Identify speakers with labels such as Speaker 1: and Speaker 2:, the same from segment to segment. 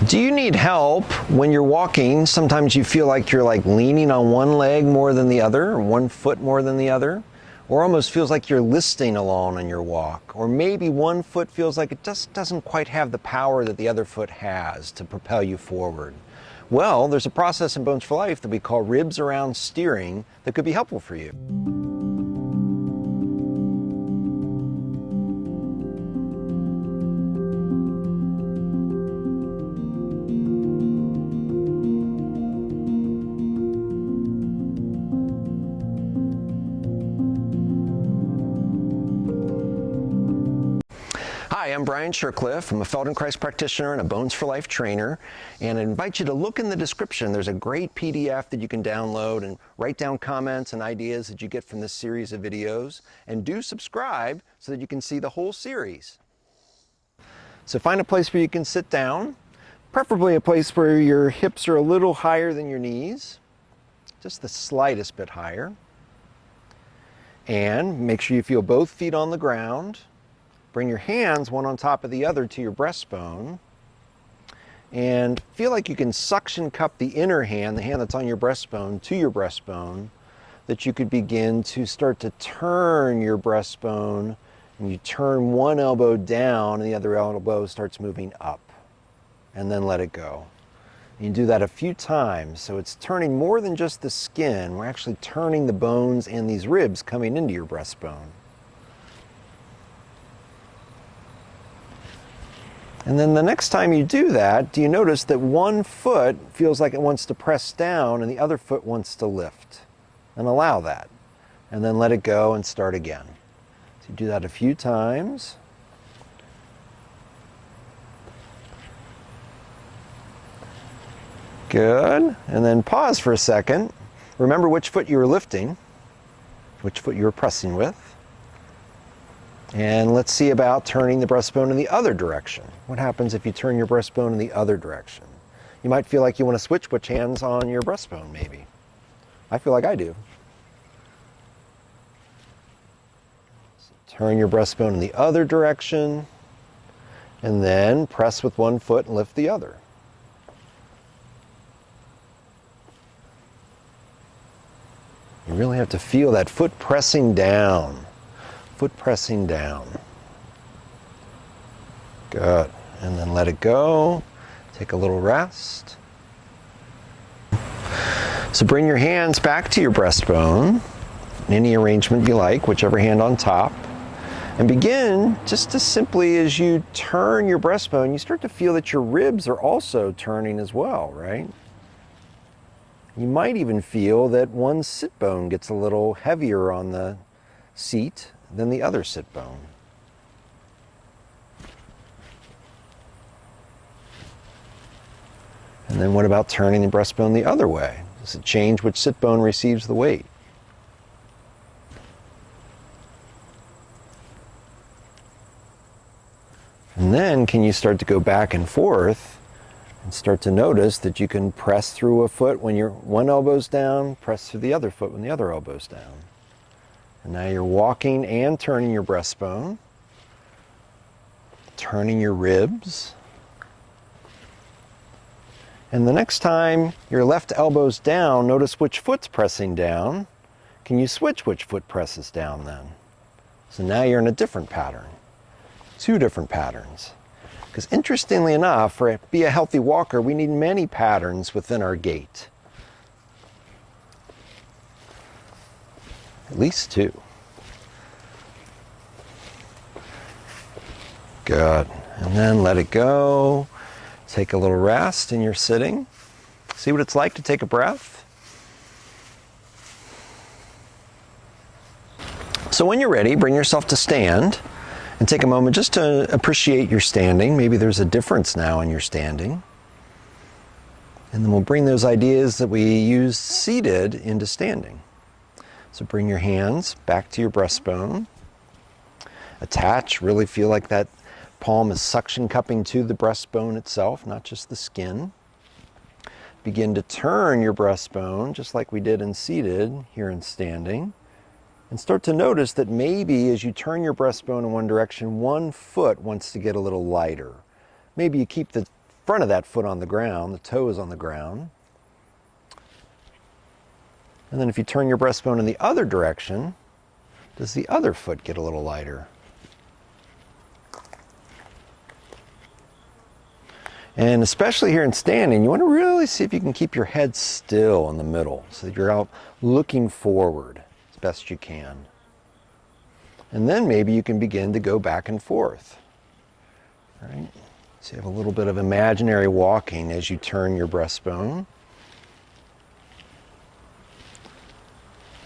Speaker 1: Do you need help when you're walking? Sometimes you feel like you're leaning on one leg more than the other, or one foot more than the other, or almost feels like you're listing along on your walk. Or maybe one foot feels like it just doesn't quite have the power that the other foot has to propel you forward. Well, there's a process in Bones for Life that we call ribs around steering that could be helpful for you. Hi, I'm Shircliff. I'm a Feldenkrais practitioner and a Bones for Life trainer, and I invite you to look in the description. There's a great PDF that you can download and write down comments and ideas that you get from this series of videos, and do subscribe so that you can see the whole series. So find a place where you can sit down, preferably a place where your hips are a little higher than your knees, just the slightest bit higher, and make sure you feel both feet on the ground. Bring your hands one on top of the other to your breastbone, and feel like you can suction cup the inner hand, the hand that's on your breastbone, to your breastbone, that you could begin to start to turn your breastbone, and you turn one elbow down and the other elbow starts moving up, and then let it go. You can do that a few times, so it's turning more than just the skin. We're actually turning the bones and these ribs coming into your breastbone. And then the next time you do that, do you notice that one foot feels like it wants to press down and the other foot wants to lift? And allow that. And then let it go and start again. So you do that a few times. Good. And then pause for a second. Remember which foot you were lifting, which foot you were pressing with. And let's see about turning the breastbone in the other direction. What happens if you turn your breastbone in the other direction? You might feel like you want to switch which hand's on your breastbone, maybe. I feel like I do. So turn your breastbone in the other direction, and then press with one foot and lift the other. You really have to feel that foot pressing down. Foot pressing down. Good. And then let it go. Take a little rest. So bring your hands back to your breastbone, in any arrangement you like, whichever hand on top, and begin just as simply as you turn your breastbone, you start to feel that your ribs are also turning as well, right? You might even feel that one sit bone gets a little heavier on the seat than the other sit bone. And then what about turning the breastbone the other way? Does it change which sit bone receives the weight? And then can you start to go back and forth and start to notice that you can press through a foot when your one elbow's down, press through the other foot when the other elbow's down. And now you're walking and turning your breastbone, turning your ribs. And the next time your left elbow's down, notice which foot's pressing down. Can you switch which foot presses down then? So now you're in a different pattern, two different patterns. Because interestingly enough, to be a healthy walker, we need many patterns within our gait. At least two. Good. And then let it go. Take a little rest in your sitting. See what it's like to take a breath. So when you're ready, bring yourself to stand and take a moment just to appreciate your standing. Maybe there's a difference now in your standing. And then we'll bring those ideas that we used seated into standing. So bring your hands back to your breastbone. Attach, really feel like that palm is suction cupping to the breastbone itself, not just the skin. Begin to turn your breastbone, just like we did in seated, here in standing. And start to notice that maybe as you turn your breastbone in one direction, one foot wants to get a little lighter. Maybe you keep the front of that foot on the ground, the toe is on the ground. And then if you turn your breastbone in the other direction, does the other foot get a little lighter? And especially here in standing, you want to really see if you can keep your head still in the middle so that you're out looking forward as best you can. And then maybe you can begin to go back and forth. All right? So you have a little bit of imaginary walking as you turn your breastbone.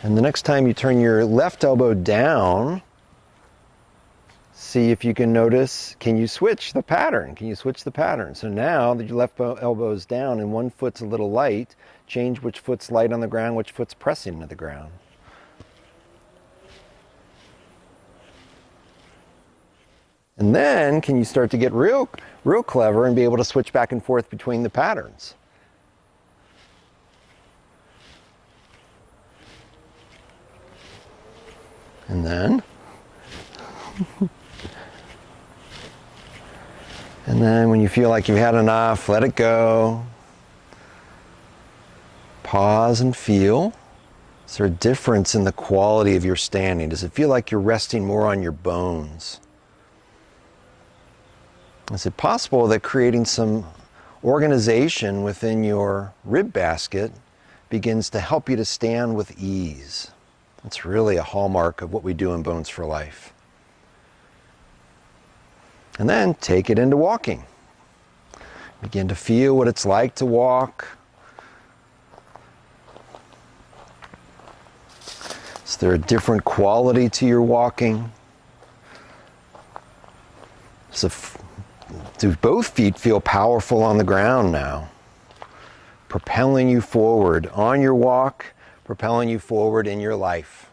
Speaker 1: And the next time you turn your left elbow down, see if you can notice, can you switch the pattern? Can you switch the pattern? So now that your left elbow is down and one foot's a little light, change which foot's light on the ground, which foot's pressing into the ground. And then can you start to get real clever and be able to switch back and forth between the patterns? And then, when you feel like you've had enough, let it go. Pause and feel. Is there a difference in the quality of your standing? Does it feel like you're resting more on your bones? Is it possible that creating some organization within your rib basket begins to help you to stand with ease? It's really a hallmark of what we do in Bones for Life. And then take it into walking. Begin to feel what it's like to walk. Is there a different quality to your walking? Do both feet feel powerful on the ground now? Propelling you forward on your walk, propelling you forward in your life.